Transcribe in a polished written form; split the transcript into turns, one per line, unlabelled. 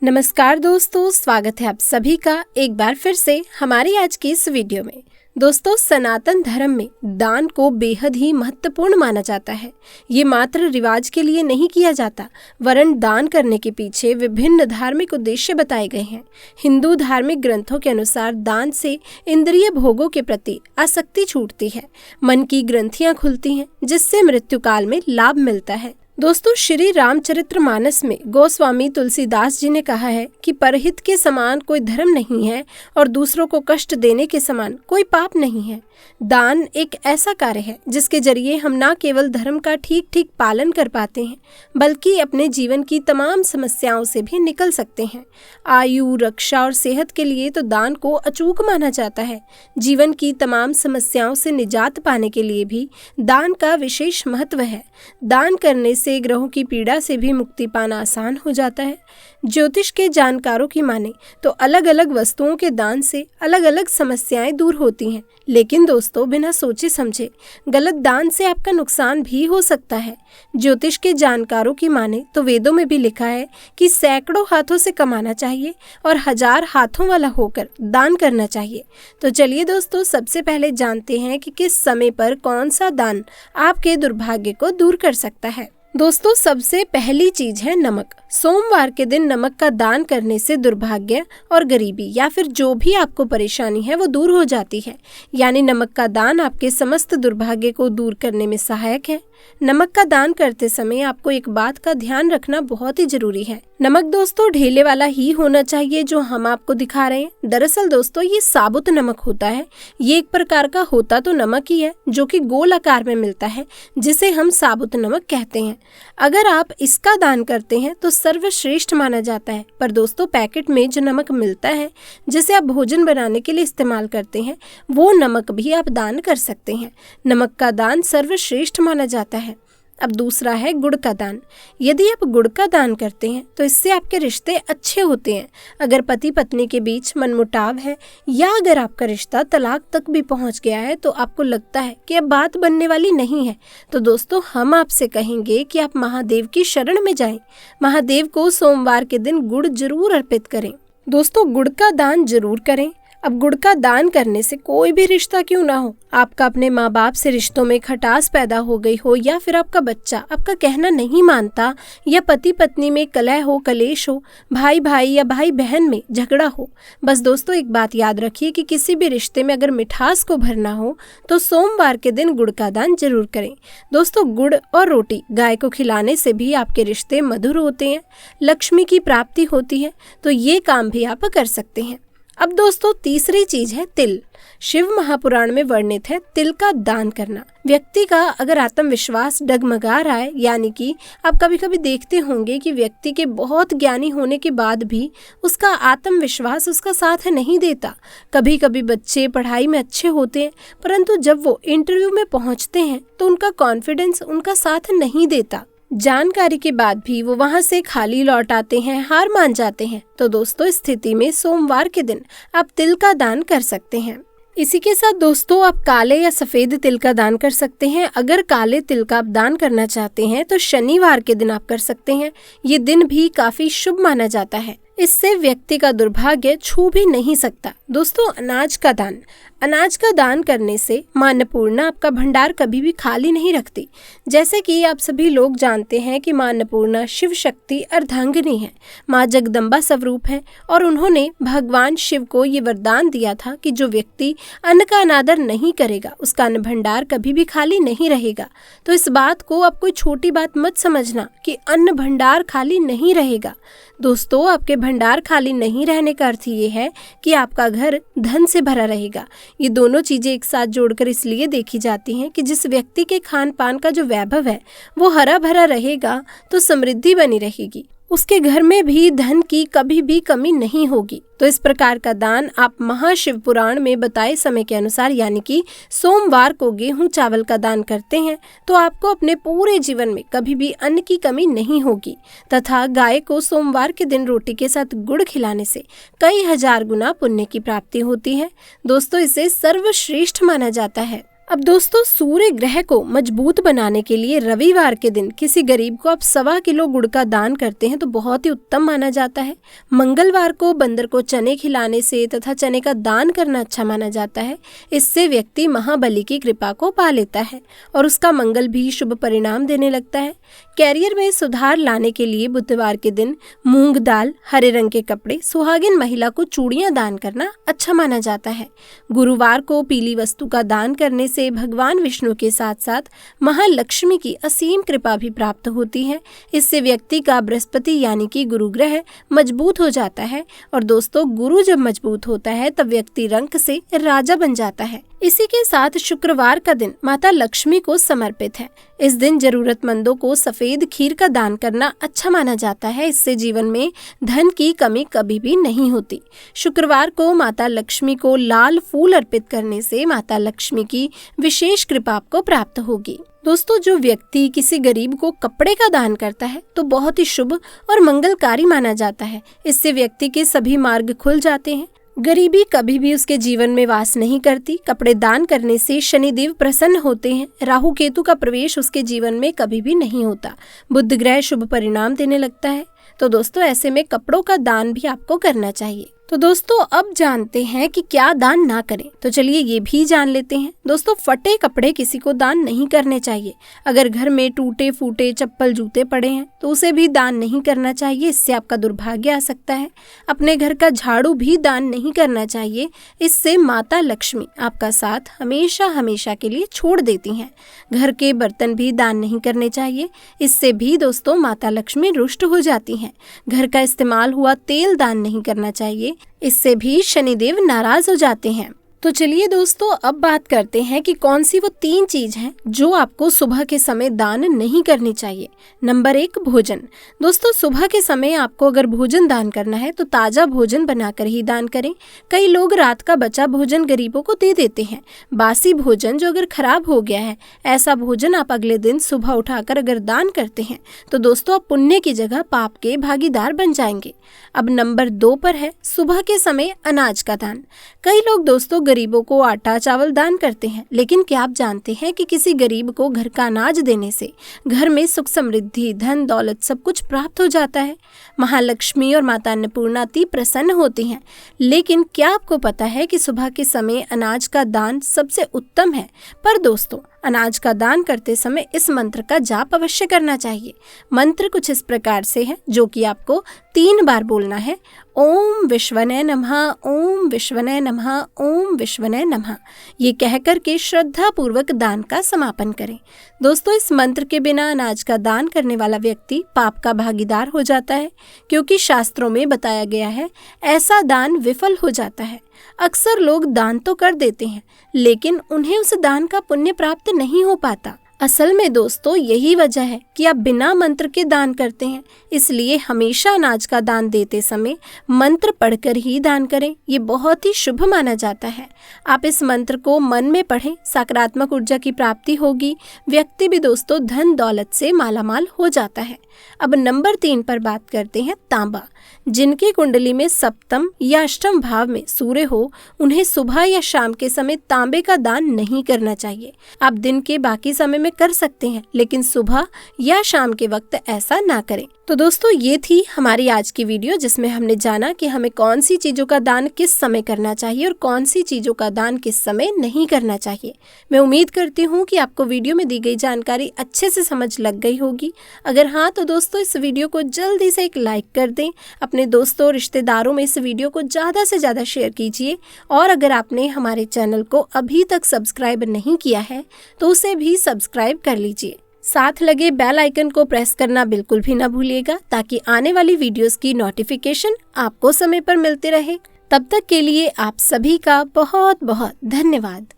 नमस्कार दोस्तों, स्वागत है आप सभी का एक बार फिर से हमारी आज की इस वीडियो में। दोस्तों, सनातन धर्म में दान को बेहद ही महत्वपूर्ण माना जाता है। ये मात्र रिवाज के लिए नहीं किया जाता, वरन दान करने के पीछे विभिन्न धार्मिक उद्देश्य बताए गए हैं। हिंदू धार्मिक ग्रंथों के अनुसार दान से इंद्रिय भोगों के प्रति आसक्ति छूटती है, मन की ग्रंथियां खुलती हैं, जिससे मृत्यु काल में लाभ मिलता है। दोस्तों, श्री रामचरितमानस में गोस्वामी तुलसीदास जी ने कहा है कि परहित के समान कोई धर्म नहीं है और दूसरों को कष्ट देने के समान कोई पाप नहीं है। दान एक ऐसा कार्य है जिसके जरिए हम न केवल धर्म का ठीक ठीक पालन कर पाते हैं, बल्कि अपने जीवन की तमाम समस्याओं से भी निकल सकते हैं। आयु, रक्षा और सेहत के लिए तो दान को अचूक माना जाता है। जीवन की तमाम समस्याओं से निजात पाने के लिए भी दान का विशेष महत्व है। दान करने से ग्रहों की पीड़ा से भी मुक्ति पाना आसान हो जाता है। ज्योतिष के जानकारों की माने तो अलग अलग वस्तुओं के दान से अलग अलग समस्याएं दूर होती हैं। लेकिन दोस्तों, बिना सोचे समझे गलत दान से आपका नुकसान भी हो सकता है। ज्योतिष के जानकारों की माने तो वेदों में भी लिखा है कि सैकड़ों हाथों से कमाना चाहिए और 1000 हाथों वाला होकर दान करना चाहिए। तो चलिए दोस्तों, सबसे पहले जानते हैं कि किस समय पर कौन सा दान आपके दुर्भाग्य को दूर कर सकता है। दोस्तों, सबसे पहली चीज है नमक। सोमवार के दिन नमक का दान करने से दुर्भाग्य और गरीबी या फिर जो भी आपको परेशानी है वो दूर हो जाती है। यानी नमक का दान आपके समस्त दुर्भाग्य को दूर करने में सहायक है। नमक का दान करते समय आपको एक बात का ध्यान रखना बहुत ही जरूरी है। नमक दोस्तों ढेले वाला ही होना चाहिए जो हम आपको दिखा रहे हैं। दरअसल दोस्तों, ये साबुत नमक होता है। ये एक प्रकार का होता तो नमक ही है, जो कि गोल आकार में मिलता है, जिसे हम साबुत नमक कहते हैं। अगर आप इसका दान करते हैं तो सर्वश्रेष्ठ माना जाता है। पर दोस्तों, पैकेट में जो नमक मिलता है, जिसे आप भोजन बनाने के लिए इस्तेमाल करते हैं, वो नमक भी आप दान कर सकते हैं। नमक का दान सर्वश्रेष्ठ माना जाता है। अब दूसरा है गुड़ का दान। यदि आप गुड़ का दान करते हैं तो इससे आपके रिश्ते अच्छे होते हैं। अगर पति पत्नी के बीच मनमुटाव है या अगर आपका रिश्ता तलाक तक भी पहुंच गया है, तो आपको लगता है कि अब बात बनने वाली नहीं है, तो दोस्तों हम आपसे कहेंगे कि आप महादेव की शरण में जाएं। महादेव को सोमवार के दिन गुड़ जरूर अर्पित करें। दोस्तों, गुड़ का दान जरूर करें। अब गुड़ का दान करने से कोई भी रिश्ता क्यों ना हो, आपका अपने माँ बाप से रिश्तों में खटास पैदा हो गई हो, या फिर आपका बच्चा आपका कहना नहीं मानता, या पति पत्नी में कलह हो, कलेश हो, भाई भाई या भाई बहन में झगड़ा हो, बस दोस्तों एक बात याद रखिए कि किसी भी रिश्ते में अगर मिठास को भरना हो तो सोमवार के दिन गुड़ का दान जरूर करें। दोस्तों, गुड़ और रोटी गाय को खिलाने से भी आपके रिश्ते मधुर होते हैं, लक्ष्मी की प्राप्ति होती है। तो ये काम भी आप कर सकते हैं। अब दोस्तों, तीसरी चीज है तिल। शिव महापुराण में वर्णित है तिल का दान करना। व्यक्ति का अगर आत्मविश्वास डगमगा रहा है, यानी कि आप कभी कभी देखते होंगे कि व्यक्ति के बहुत ज्ञानी होने के बाद भी उसका आत्मविश्वास उसका साथ नहीं देता। कभी कभी बच्चे पढ़ाई में अच्छे होते हैं, परंतु जब वो इंटरव्यू में पहुंचते हैं तो उनका कॉन्फिडेंस उनका साथ नहीं देता। जानकारी के बाद भी वो वहां से खाली लौट आते हैं, हार मान जाते हैं। तो दोस्तों, इस स्थिति में सोमवार के दिन आप तिल का दान कर सकते हैं। इसी के साथ दोस्तों, आप काले या सफेद तिल का दान कर सकते हैं। अगर काले तिल का आप दान करना चाहते हैं तो शनिवार के दिन आप कर सकते हैं। ये दिन भी काफी शुभ माना जाता है। इससे व्यक्ति का दुर्भाग्य छू भी नहीं सकता। दोस्तों, अनाज का दान। अनाज का दान करने से मां अन्नपूर्णा आपका भंडार कभी भी खाली नहीं रखती। जैसे कि आप सभी लोग जानते हैं कि मां अन्नपूर्णा शिव शक्ति अर्धांगिनी है, मां जगदम्बा स्वरूप है, और उन्होंने भगवान शिव को ये वरदान दिया था कि जो व्यक्ति अन्न का अनादर नहीं करेगा उसका अन्न भंडार कभी भी खाली नहीं रहेगा। तो इस बात को आप कोई छोटी बात मत समझना कि अन्न भंडार खाली नहीं रहेगा। दोस्तों, आपके भंडार खाली नहीं रहने का अर्थ ये है कि आपका घर धन से भरा रहेगा। ये दोनों चीजें एक साथ जोड़कर इसलिए देखी जाती हैं कि जिस व्यक्ति के खान पान का जो वैभव है वो हरा भरा रहेगा तो समृद्धि बनी रहेगी, उसके घर में भी धन की कभी भी कमी नहीं होगी। तो इस प्रकार का दान आप महाशिव पुराण में बताए समय के अनुसार, यानी कि सोमवार को गेहूं चावल का दान करते हैं तो आपको अपने पूरे जीवन में कभी भी अन्न की कमी नहीं होगी। तथा गाय को सोमवार के दिन रोटी के साथ गुड़ खिलाने से कई हजार गुना पुण्य की प्राप्ति होती है। दोस्तों, इसे सर्वश्रेष्ठ माना जाता है। अब दोस्तों, सूर्य ग्रह को मजबूत बनाने के लिए रविवार के दिन किसी गरीब को आप 1.25 किलो गुड़ का दान करते हैं तो बहुत ही उत्तम माना जाता है। मंगलवार को बंदर को चने खिलाने से तथा चने का दान करना अच्छा माना जाता है। इससे व्यक्ति महाबली की कृपा को पा लेता है और उसका मंगल भी शुभ परिणाम देने लगता है। कैरियर में सुधार लाने के लिए बुधवार के दिन मूंग दाल, हरे रंग के कपड़े, सुहागिन महिला को चूड़ियां दान करना अच्छा माना जाता है। गुरुवार को पीली वस्तु का दान करने से भगवान विष्णु के साथ साथ महालक्ष्मी की असीम कृपा भी प्राप्त होती है। इससे व्यक्ति का बृहस्पति यानी कि गुरु ग्रह मजबूत हो जाता है और दोस्तों, गुरु जब मजबूत होता है तब व्यक्ति रंक से राजा बन जाता है। इसी के साथ शुक्रवार का दिन माता लक्ष्मी को समर्पित है। इस दिन जरूरतमंदों को सफेद खीर का दान करना अच्छा माना जाता है। इससे जीवन में धन की कमी कभी भी नहीं होती। शुक्रवार को माता लक्ष्मी को लाल फूल अर्पित करने से माता लक्ष्मी की विशेष कृपा आपको प्राप्त होगी। दोस्तों, जो व्यक्ति किसी गरीब को कपड़े का दान करता है तो बहुत ही शुभ और मंगलकारी माना जाता है। इससे व्यक्ति के सभी मार्ग खुल जाते हैं। गरीबी कभी भी उसके जीवन में वास नहीं करती। कपड़े दान करने से शनिदेव प्रसन्न होते हैं। राहु केतु का प्रवेश उसके जीवन में कभी भी नहीं होता। बुध ग्रह शुभ परिणाम देने लगता है। तो दोस्तों, ऐसे में कपड़ों का दान भी आपको करना चाहिए। तो दोस्तों, अब जानते हैं कि क्या दान ना करें। तो चलिए ये भी जान लेते हैं। दोस्तों, फटे कपड़े किसी को दान नहीं करने चाहिए। अगर घर में टूटे फूटे चप्पल जूते पड़े हैं तो उसे भी दान नहीं करना चाहिए। इससे आपका दुर्भाग्य आ सकता है। अपने घर का झाड़ू भी दान नहीं करना चाहिए। इससे माता लक्ष्मी आपका साथ हमेशा हमेशा के लिए छोड़ देती हैं। घर के बर्तन भी दान नहीं करने चाहिए। इससे भी दोस्तों माता लक्ष्मी रुष्ट हो जाती हैं। घर का इस्तेमाल हुआ तेल दान नहीं करना चाहिए। इससे भी शनिदेव नाराज हो जाते हैं। तो चलिए दोस्तों, अब बात करते हैं कि कौन सी वो 3 चीज हैं जो आपको सुबह के समय दान नहीं करनी चाहिए। नंबर 1, भोजन। दोस्तों, सुबह के समय आपको अगर भोजन दान करना है तो ताजा भोजन बनाकर ही दान करें। कई लोग रात का बचा भोजन गरीबों को दे देते हैं। बासी भोजन जो अगर खराब हो गया है, ऐसा भोजन आप अगले दिन सुबह उठाकर अगर दान करते हैं तो दोस्तों आप पुण्य की जगह पाप के भागीदार बन जाएंगे। अब नंबर 2 पर है सुबह के समय अनाज का दान। कई लोग दोस्तों गरीबों को आटा चावल दान करते हैं, लेकिन क्या आप जानते हैं कि किसी गरीब को घर का अनाज देने से घर में सुख समृद्धि, धन दौलत सब कुछ प्राप्त हो जाता है। महालक्ष्मी और माता अन्नपूर्णा अति प्रसन्न होती हैं। लेकिन क्या आपको पता है कि सुबह के समय अनाज का दान सबसे उत्तम है। पर दोस्तों, अनाज का दान करते समय इस मंत्र का जाप अवश्य करना चाहिए। मंत्र कुछ इस प्रकार से है जो कि आपको 3 बार बोलना है। ओम विश्वने नमः, ओम विश्वने नमः, ओम विश्वने नमः। ये कहकर के श्रद्धा पूर्वक दान का समापन करें। दोस्तों, इस मंत्र के बिना अनाज का दान करने वाला व्यक्ति पाप का भागीदार हो जाता है, क्योंकि शास्त्रों में बताया गया है ऐसा दान विफल हो जाता है। अक्सर लोग दान तो कर देते हैं, लेकिन उन्हें उस दान का पुण्य प्राप्त नहीं हो पाता। असल में दोस्तों यही वजह है कि आप बिना मंत्र के दान करते हैं। इसलिए हमेशा अनाज का दान देते समय मंत्र पढ़कर ही दान करें। ये बहुत ही शुभ माना जाता है। आप इस मंत्र को मन में पढ़ें, सकारात्मक ऊर्जा की प्राप्ति होगी। व्यक्ति भी दोस्तों धन दौलत से मालामाल हो जाता है। अब नंबर 3 पर बात करते हैं तांबा। जिनकी कुंडली में सप्तम या अष्टम भाव में सूर्य हो, उन्हें सुबह या शाम के समय तांबे का दान नहीं करना चाहिए। आप दिन के बाकी समय में कर सकते हैं, लेकिन सुबह या शाम के वक्त ऐसा ना करें। तो दोस्तों ये थी हमारी आज की वीडियो, जिसमें हमने जाना कि हमें कौन सी चीज़ों का दान किस समय करना चाहिए और कौन सी चीज़ों का दान किस समय नहीं करना चाहिए। मैं उम्मीद करती हूँ कि आपको वीडियो में दी गई जानकारी अच्छे से समझ लग गई होगी। अगर हाँ तो दोस्तों इस वीडियो को जल्दी से एक लाइक कर दें। अपने दोस्तों रिश्तेदारों में इस वीडियो को ज़्यादा से ज़्यादा शेयर कीजिए। और अगर आपने हमारे चैनल को अभी तक सब्सक्राइब नहीं किया है तो उसे भी सब्सक्राइब कर लीजिए। साथ लगे बेल आइकन को प्रेस करना बिल्कुल भी ना भूलिएगा, ताकि आने वाली वीडियोस की नोटिफिकेशन आपको समय पर मिलते रहे। तब तक के लिए आप सभी का बहुत बहुत धन्यवाद।